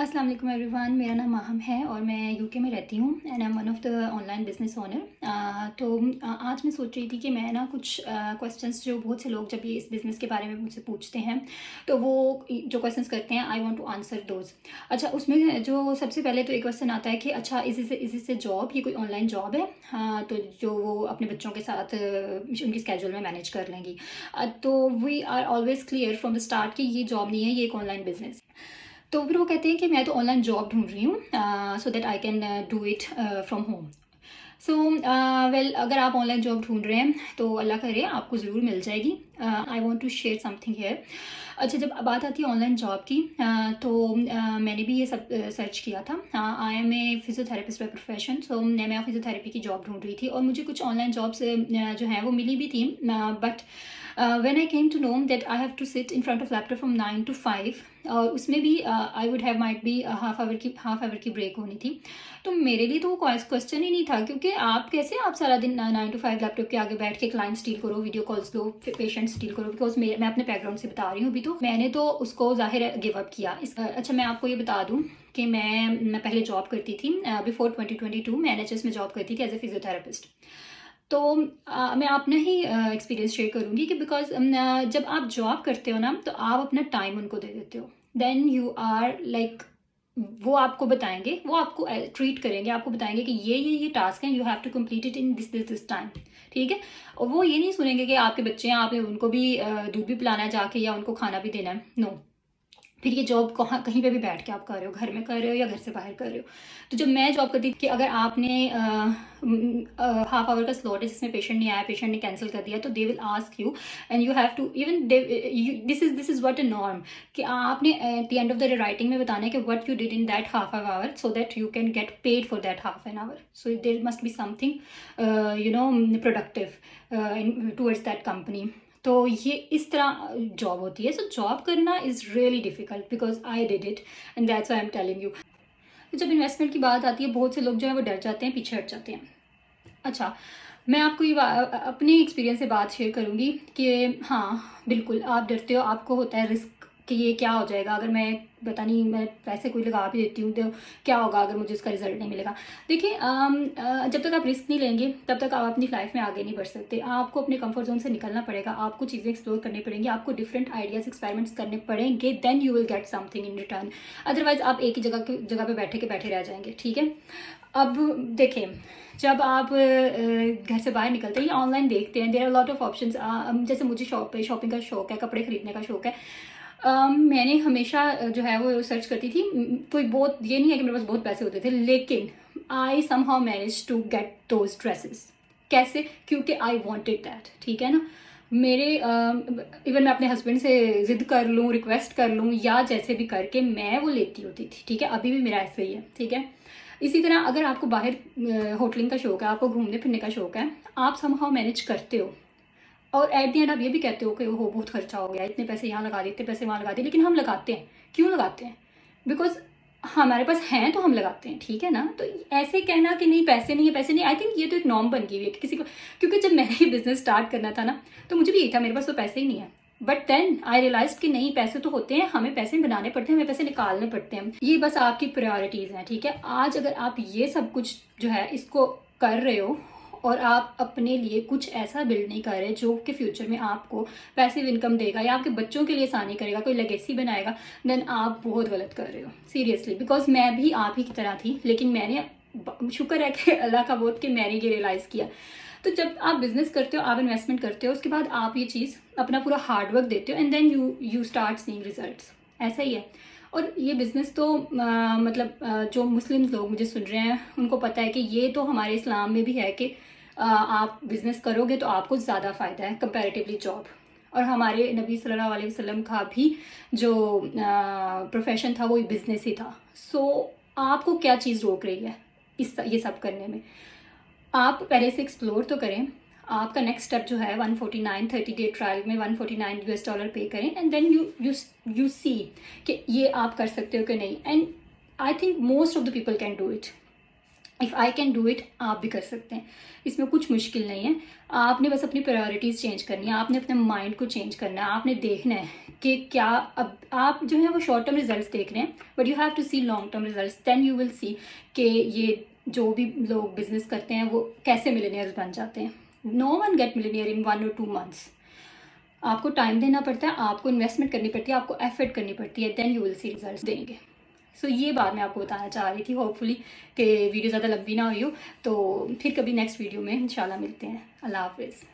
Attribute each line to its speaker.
Speaker 1: अस्सलाम वालेकुम एवरीवन। मेरा नाम माहम है और मैं यूके में रहती हूँ and I am one of the online business owner. तो आज मैं सोच रही थी कि मैं ना कुछ क्वेश्चंस जो बहुत से लोग जब ये इस बिज़नेस के बारे में मुझसे पूछते हैं तो वो जो क्वेश्चंस करते हैं I want to answer those. अच्छा, उसमें जो सबसे पहले तो एक क्वेश्चन आता है कि अच्छा इज इस जॉब, ये कोई ऑनलाइन जॉब है? हाँ, तो जो वो अपने बच्चों के साथ उनकी स्केड्यूल में मैनेज कर लेंगी। तो we are always clear from the start कि ये जॉब नहीं है, ये एक ऑनलाइन बिज़नेस। तो फिर वो कहते हैं कि मैं तो ऑनलाइन जॉब ढूंढ रही हूँ so that I can do it from home. So well, अगर आप ऑनलाइन जॉब ढूंढ रहे हैं तो अल्लाह करे आपको ज़रूर मिल जाएगी। I want to share something here. अच्छा, जब बात आती है ऑनलाइन जॉब की तो मैंने भी ये सब सर्च किया था। I am a physiotherapist by profession. So मैं फिजियोथेरेपी की जॉब ढूंढ रही थी और मुझे कुछ ऑनलाइन जॉब्स जो हैं वो मिली भी थी। But when I came to know that I have to sit in front of laptop from 9 to 5 और उसमें भी I would have might be half hour की ब्रेक होनी थी। तो मेरे लिए तो वो क्वेश्चन ही नहीं था, क्योंकि आप कैसे आप सारा दिन 9 to 5 लैपटॉप के आगे बैठ के क्लाइंट्स डील करो, वीडियो कॉल्स लो, पेशेंट्स डील करो। बिकॉज मैं अपने बैकग्राउंड से बता रही हूँ, अभी तो मैंने तो उसको जाहिर गिव अप किया। अच्छा, मैं आपको ये बता दूँ कि मैं पहले जॉब करती थी बिफोर 2022। मैं NHS में जॉब करती थी एज ए फिजियोथेरेपिस्ट। तो मैं अपना ही एक्सपीरियंस शेयर करूँगी कि बिकॉज जब आप जॉब करते हो ना तो आप अपना टाइम उनको दे देते हो। देन यू आर लाइक, वो आपको बताएंगे, वो आपको ट्रीट करेंगे, आपको बताएंगे कि ये टास्क हैं, you have to complete it in this time. ठीक है। और वो ये नहीं सुनेंगे कि आपके बच्चे हैं, आपने उनको भी दूध भी पिलाना है जाके या उनको खाना भी देना है। नो। फिर ये जॉब कहीं पे भी बैठ के आप कर रहे हो, घर में कर रहे हो या घर से बाहर कर रहे हो। तो जब मैं जॉब करती थी कि अगर आपने हाफ आवर का स्लॉट है जिसमें पेशेंट नहीं आया, पेशेंट ने कैंसिल कर दिया, तो they will ask you and you have to even this is what a norm कि आपने at the end of the day writing में बताना है कि what you did in that half an hour so that you can get paid for that half an hour. So there must be something productive towards that company. तो ये इस तरह job होती है। सो जॉब करना is really difficult because I did it and that's why I am telling you. जब investment की बात आती है, बहुत से लोग जो है वो डर जाते हैं, पीछे हट जाते हैं। अच्छा, मैं आपको ये अपने एक्सपीरियंस से बात शेयर करूँगी कि हाँ बिल्कुल आप डरते हो, आपको होता है रिस्क कि ये क्या हो जाएगा अगर मैं पैसे कोई लगा भी देती हूँ तो क्या होगा अगर मुझे इसका रिजल्ट नहीं मिलेगा। देखिए, जब तक आप रिस्क नहीं लेंगे तब तक आप अपनी लाइफ में आगे नहीं बढ़ सकते। आपको अपने कंफर्ट जोन से निकलना पड़ेगा, आपको चीज़ें एक्सप्लोर करनी पड़ेंगी, आपको डिफरेंट आइडियाज़ एक्सपेरिमेंट्स करने पड़ेंगे, then you will get something in return. Otherwise आप एक ही जगह पे बैठे रह जाएंगे। ठीक है। अब देखें, जब आप घर से बाहर निकलते हैं या ऑनलाइन देखते हैं, there are lot of options. जैसे मुझे शॉपिंग का शौक है, कपड़े खरीदने का शौक है। मैंने हमेशा जो है वो सर्च करती थी। कोई बहुत ये नहीं है कि मेरे पास बहुत पैसे होते थे, लेकिन I somehow manage to get those dresses. कैसे? क्योंकि आई वॉन्टेड दैट। ठीक है ना। मेरे इवन मैं अपने हस्बैंड से ज़िद कर लूँ, रिक्वेस्ट कर लूँ या जैसे भी करके मैं वो लेती होती थी। ठीक है। अभी भी मेरा ऐसा ही है। ठीक है। इसी तरह अगर आपको बाहर होटलिंग का शौक है, आपको घूमने फिरने का शौक है, आप समहाउ मैनेज करते हो और एट द एंड आप ये भी कहते हो कि वो बहुत खर्चा हो गया, इतने पैसे यहाँ लगा दिए, इतने पैसे वहाँ लगा दिए, लेकिन हम लगाते हैं। क्यों लगाते हैं? बिकॉज हमारे पास हैं तो हम लगाते हैं। ठीक है ना। तो ऐसे कहना कि नहीं पैसे नहीं है, पैसे नहीं, आई थिंक ये तो एक नॉर्म बन गई हुई है किसी को। क्योंकि जब मैंने ये बिजनेस स्टार्ट करना था ना तो मुझे भी यही था, मेरे पास तो पैसे ही नहीं है। बट देन आई रियलाइज कि नहीं, पैसे तो होते हैं, हमें पैसे बनाने पड़ते हैं, हमें पैसे निकालने पड़ते हैं। ये बस आपकी प्रायोरिटीज़ हैं। ठीक है। आज अगर आप ये सब कुछ जो है इसको कर रहे हो और आप अपने लिए कुछ ऐसा बिल्ड नहीं कर रहे जो कि फ्यूचर में आपको पैसिव इनकम देगा या आपके बच्चों के लिए आसानी करेगा, कोई लेगेसी बनाएगा, देन आप बहुत गलत कर रहे हो सीरियसली। बिकॉज मैं भी आप ही की तरह थी, लेकिन मैंने शुक्र है कि अल्लाह का बहुत कि मैंने ये रियलाइज़ किया। तो जब आप बिजनेस करते हो, आप इन्वेस्टमेंट करते हो, उसके बाद आप ये चीज़ अपना पूरा हार्डवर्क देते हो and then you start seeing results. ऐसा ही है। और ये बिज़नेस तो जो मुस्लिम लोग मुझे सुन रहे हैं उनको पता है कि ये तो हमारे इस्लाम में भी है कि आप बिज़नेस करोगे तो आपको ज़्यादा फ़ायदा है कंपैरेटिवली जॉब। और हमारे नबी सल्लल्लाहु अलैहि वसल्लम का भी जो प्रोफेशन था वो बिज़नेस ही था। सो आपको क्या चीज़ रोक रही है ये सब करने में? आप पहले से एक्सप्लोर तो करें। आपका नेक्स्ट स्टेप जो है 149 30 डे ट्रायल में $149 पे करें एंड देन यू सी कि ये आप कर सकते हो कि नहीं। And I think most of the people can do it. If I can do it, आप भी कर सकते हैं। इसमें कुछ मुश्किल नहीं है। आपने बस अपनी प्रायोरिटीज़ चेंज करनी है, आपने अपने माइंड को चेंज करना है, आपने देखना है कि क्या, अब आप जो है वो शॉर्ट टर्म रिजल्ट्स देख रहे हैं, but you have to see long term results, then you will see कि ये जो भी लोग बिजनेस करते हैं वो कैसे मिलियनियर्स बन जाते हैं। No one get millionaire in 1 or 2 months। आपको टाइम देना पड़ता है, आपको इन्वेस्टमेंट करनी पड़ती है, आपको एफर्ट करनी पड़ती है, then you will see results देंगे। सो ये बात मैं आपको बताना चाह रही थी, होपफुली कि वीडियो ज़्यादा लंबी ना हुई हो। तो फिर कभी नेक्स्ट वीडियो में इंशाल्लाह मिलते हैं। अल्लाह हाफिज़।